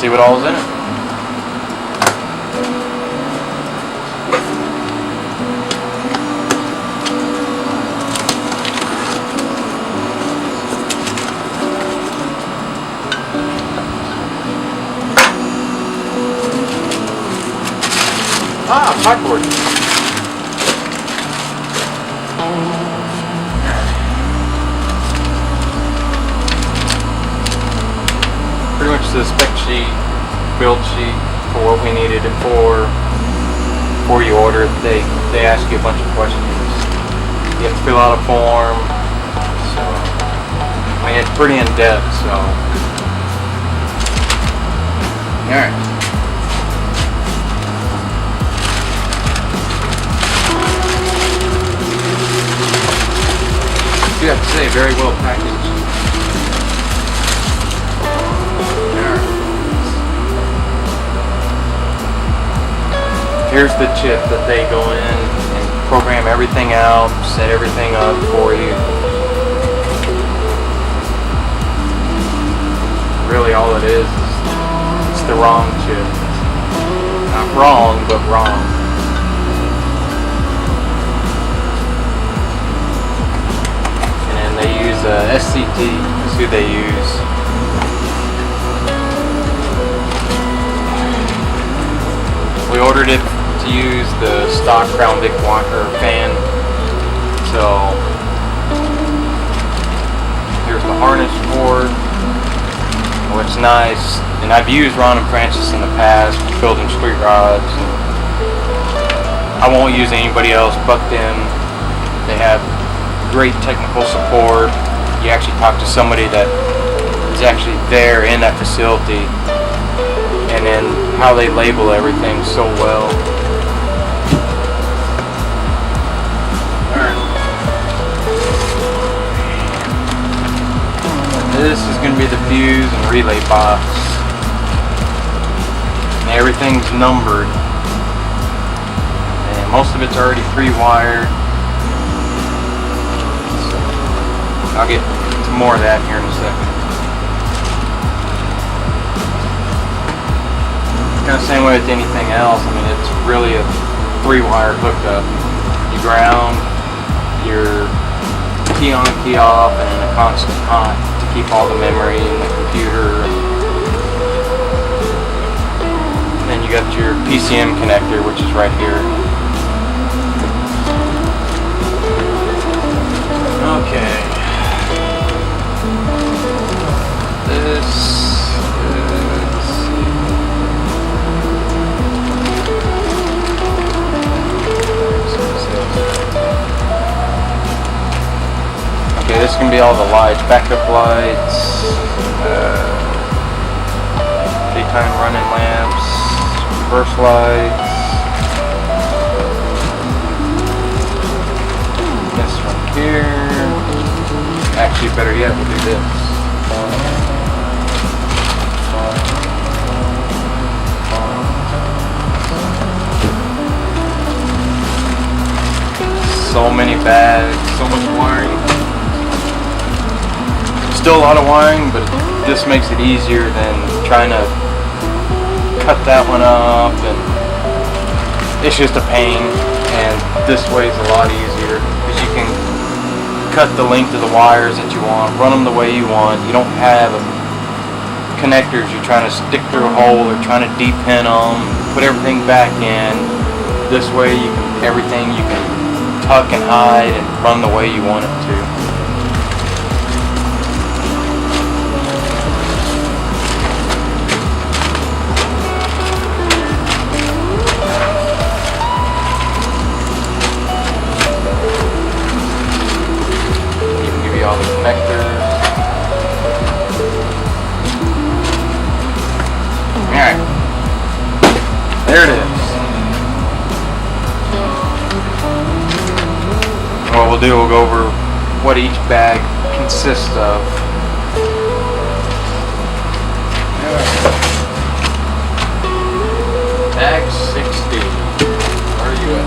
see what all's in it. Ah, cardboard. Pretty much the spec sheet, build sheet for what we needed it for. Before you order it, they ask you a bunch of questions. You have to fill out a form. So, I mean, it's pretty in depth. So, all right. I have to say, very well packaged. There. Here's the chip that they go in and program everything out, set everything up for you. Really all it is it's the wrong chip. Not wrong, but wrong. They use SCT, that's who they use. We ordered it to use the stock Crown Vic fan. So here's the harness for it, which is nice. And I've used Ron Fransis in the past, building street rods. I won't use anybody else but them. They have great technical support. You actually talk to somebody that is actually there in that facility, and then how they label everything so well. Alright. This is going to be the fuse and relay box. And everything's numbered. And most of it's already pre-wired. I'll get to more of that here in a second. Kind of same way with anything else. I mean, it's really a 3-wire hookup. You ground, your key on, key off, and a constant hot to keep all the memory in the computer. And then you got your PCM connector, which is right here. Okay. Okay, this can be all the lights, backup lights, daytime running lamps, reverse lights. This from here. Actually, better yet, we'll do this. So many bags, so much wiring. Still a lot of wiring, but this makes it easier than trying to cut that one up, and it's just a pain. And this way is a lot easier because you can cut the length of the wires that you want, run them the way you want. You don't have connectors you're trying to stick through a hole or trying to de-pin them, put everything back in. This way you can, everything you can tuck and hide and run the way you want it to. Even give you all the connectors. Alright. There it is. What we'll do, we'll go over what each bag consists of. Bag 60. Where are you at?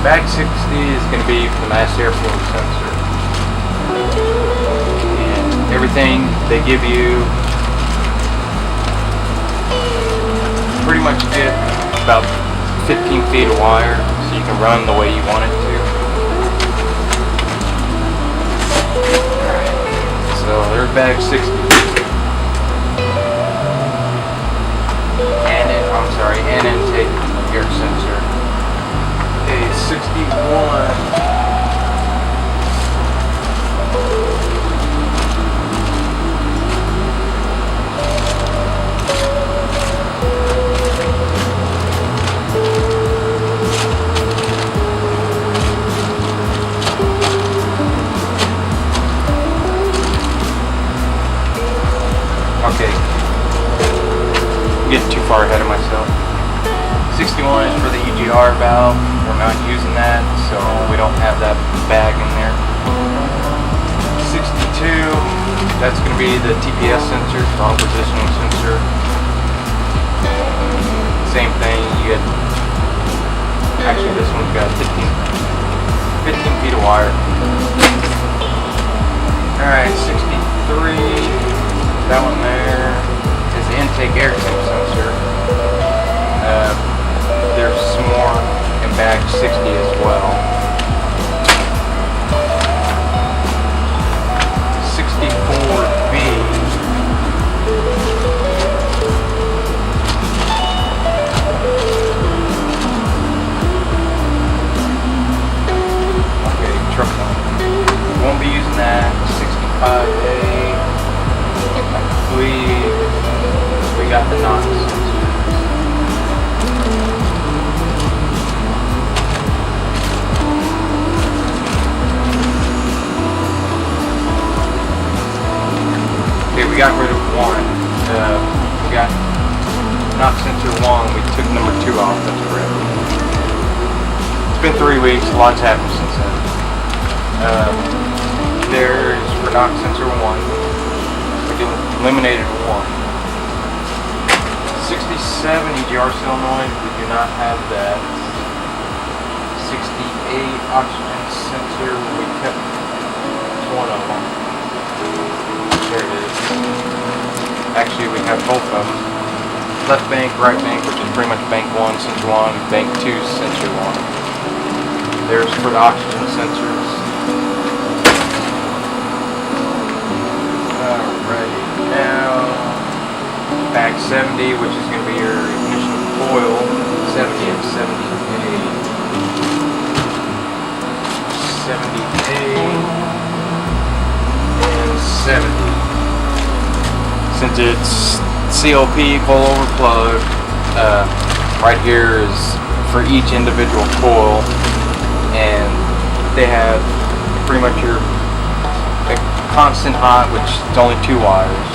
Bag 60 is going to be for the mass airflow sensor. And everything they give you, pretty much get about 15 feet of wire, so you can run the way you want it to. Alright, so there's bag 60. And intake air sensor. A 61. Okay, I'm getting too far ahead of myself. 61 is for the EGR valve. We're not using that, so we don't have that bag in there. 62, that's going to be the TPS sensor, throttle positioning sensor. Same thing, you get, actually this one's got 15 feet of wire. Alright, 63, that one there is the intake air temp sensor. There's some more in bag 60 as well. 64B. Okay, truck one. Won't be using that. 65A. I believe we got the NOx sensor. Okay, we got rid of one. We got NOx sensor 1. We took number 2 off. That's correct. It's been 3 weeks. A lot's happened since then. There's for NOx sensor 1. We eliminated 1. 67 EGR solenoid. We do not have that. 68 oxygen sensor. We kept one of them. There it is. Actually, we have both of them. Left bank, right bank, which is pretty much bank 1, sensor 1, bank 2, sensor 1. There's for the oxygen sensors. Alrighty, now bag 70, which is going to be your ignition coil, 70 and 70A. 70A. 70. Since it's COP, coilover plug, right here is for each individual coil, and they have pretty much your constant hot, which is only 2 wires.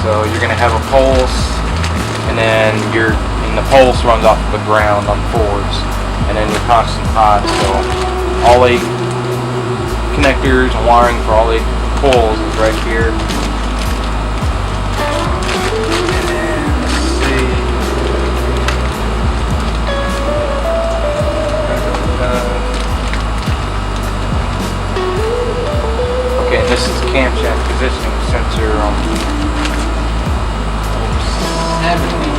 So you're going to have a pulse, and then the pulse runs off of the ground on 4s, and then your constant hot. So all 8 connectors and wiring for all 8 coils is right here. Let's see. Okay, and this is the camshaft positioning sensor on 70.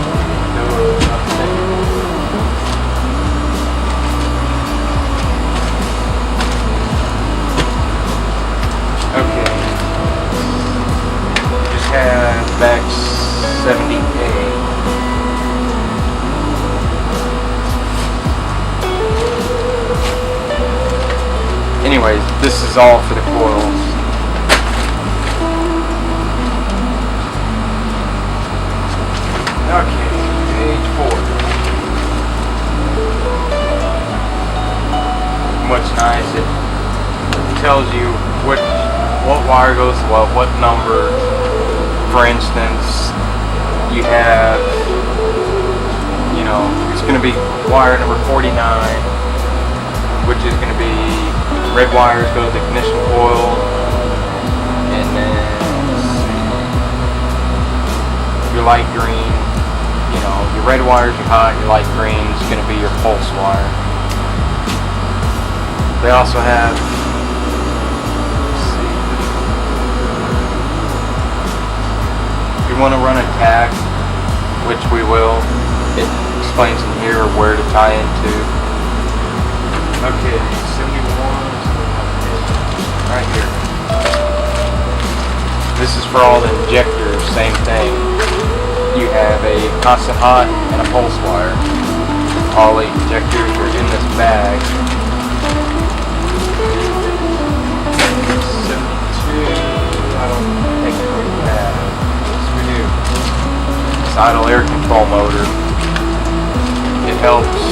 Okay. Just have back 70A. Anyways, this is all for the coils. Okay, page 4. What's nice, it tells you what wire goes to what number. For instance, you have, it's going to be wire number 49, which is going to be red wires go to the ignition coil, and then your light green, your red wires are hot, your light green is going to be your pulse wire. They also have, if you want to run a tag, which we will, it explains in here where to tie into. Okay, 71, right here. This is for all the injectors, same thing. You have a constant hot and a pulse wire. All the injectors are in this bag. 72, I don't think we have. Yes, we do. It's idle air control motor. It helps,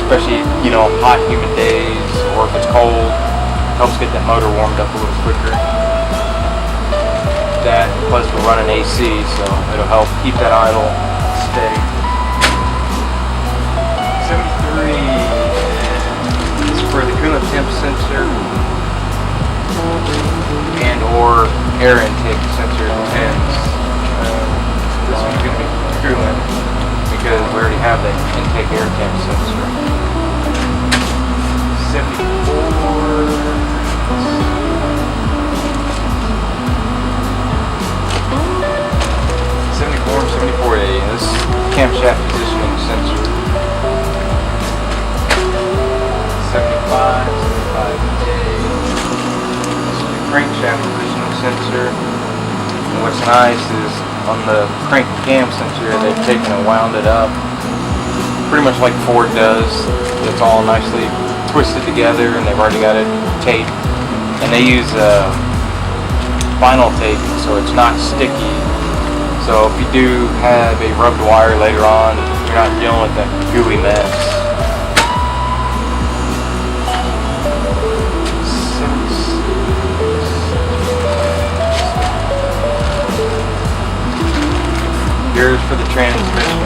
especially, you know, hot, humid days, or if it's cold, helps get that motor warmed up a little quicker. That, plus we're running AC, so it'll help keep that idle steady. 73 is for the coolant temp sensor and or air intake sensor. Depends. This one's going to be coolant because we already have the intake air temp sensor. 74. 74A, this camshaft positioning sensor. 75A, this is the crankshaft positioning sensor. And what's nice is on the crank cam sensor, they've taken and wound it up, pretty much like Ford does. It's all nicely twisted together, and they've already got it taped. And they use vinyl tape, so it's not sticky. So if you do have a rubbed wire later on, you're not dealing with that gooey mess. Here's for the transmission.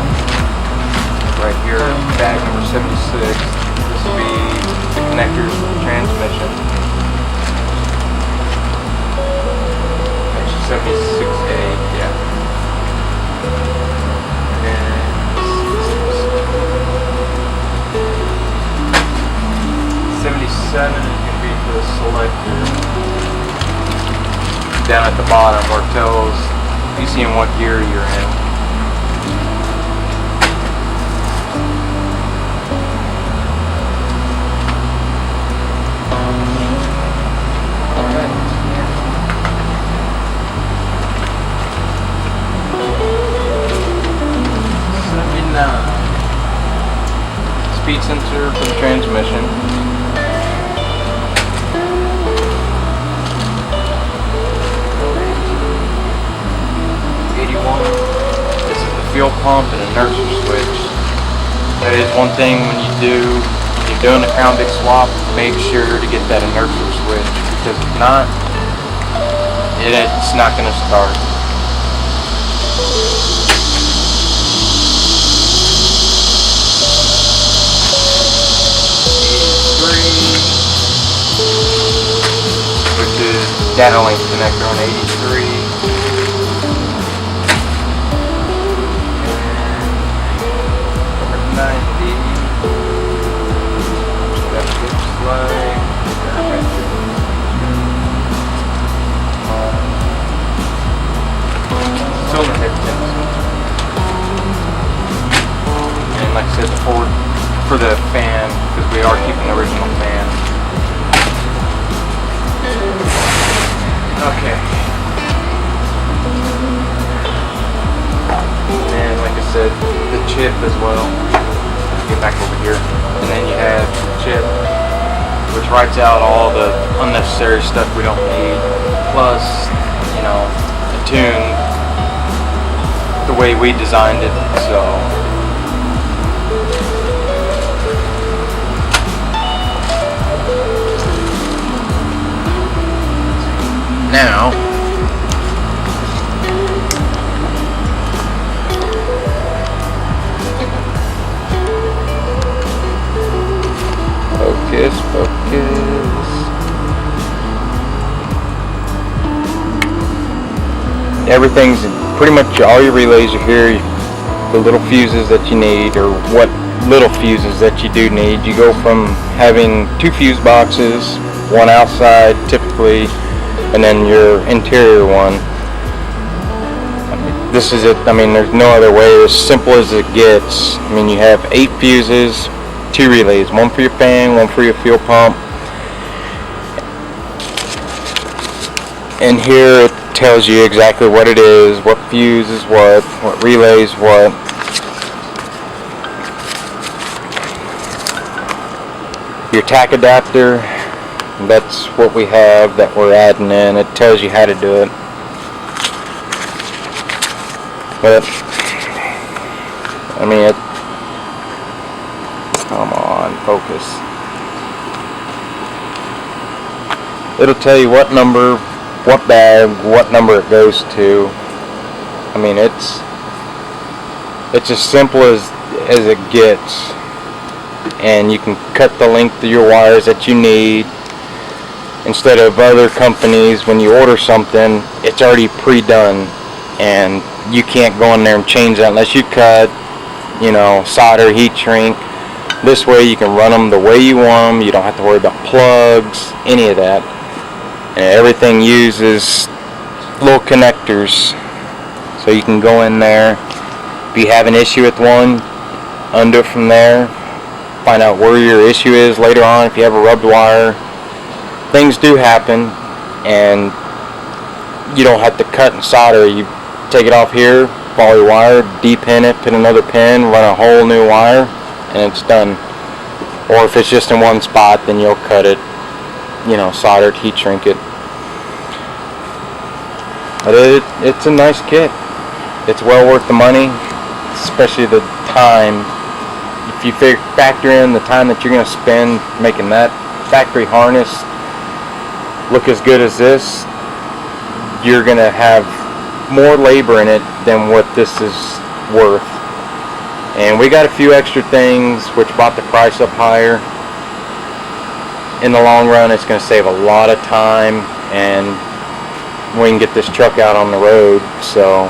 Right here, bag number 76. This will be the connectors for the transmission. Actually, 76A, yeah. 77 is going to be for the selector. Down at the bottom where it tells you see in what gear you're in. Speed sensor for the transmission. 81. This is the fuel pump and inertia switch. That is one thing when you're doing the Crown Vic swap, make sure to get that inertia switch, because if not, it's not going to start. Which is data link connector on 83. And number 90. That looks like cylinder head temps. And like I said before, for the fan, because we are keeping the original fan. Okay. And like I said, the chip as well. Get back over here. And then you have the chip, which writes out all the unnecessary stuff we don't need. Plus, you know, the tune the way we designed it. So now, focus. Everything's pretty much, all your relays are here. The little fuses that you need, or what little fuses that you do need. You go from having 2 fuse boxes, one outside typically, and then your interior one. This is it. I mean, there's no other way. As simple as it gets. I mean, you have 8 fuses, 2 relays, one for your fan, one for your fuel pump. And here it tells you exactly what it is, what fuse is what relay is what. Your tack adapter, that's what we have that we're adding in. It tells you how to do it. But I mean, come on, focus. It'll tell you what number, what bag, what number it goes to. I mean, it's as simple as it gets, and you can cut the length of your wires that you need. Instead of other companies, when you order something, it's already pre-done, and you can't go in there and change that unless you cut, you know, solder, heat shrink. This way you can run them the way you want them. You don't have to worry about plugs, any of that. And everything uses little connectors, so you can go in there. If you have an issue with one, undo it from there. Find out where your issue is later on. If you have a rubbed wire, things do happen, and you don't have to cut and solder. You take it off here, follow your wire, de-pin it, put another pin, run a whole new wire, and it's done. Or if it's just in one spot, then you'll cut it, you know, solder it, heat shrink it. But it's a nice kit. It's well worth the money, especially the time. If you factor in the time that you're going to spend making that factory harness look as good as this, you're going to have more labor in it than what this is worth. And we got a few extra things which brought the price up higher. In the long run, it's going to save a lot of time, and we can get this truck out on the road. So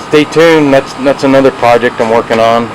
stay tuned. That's another project I'm working on.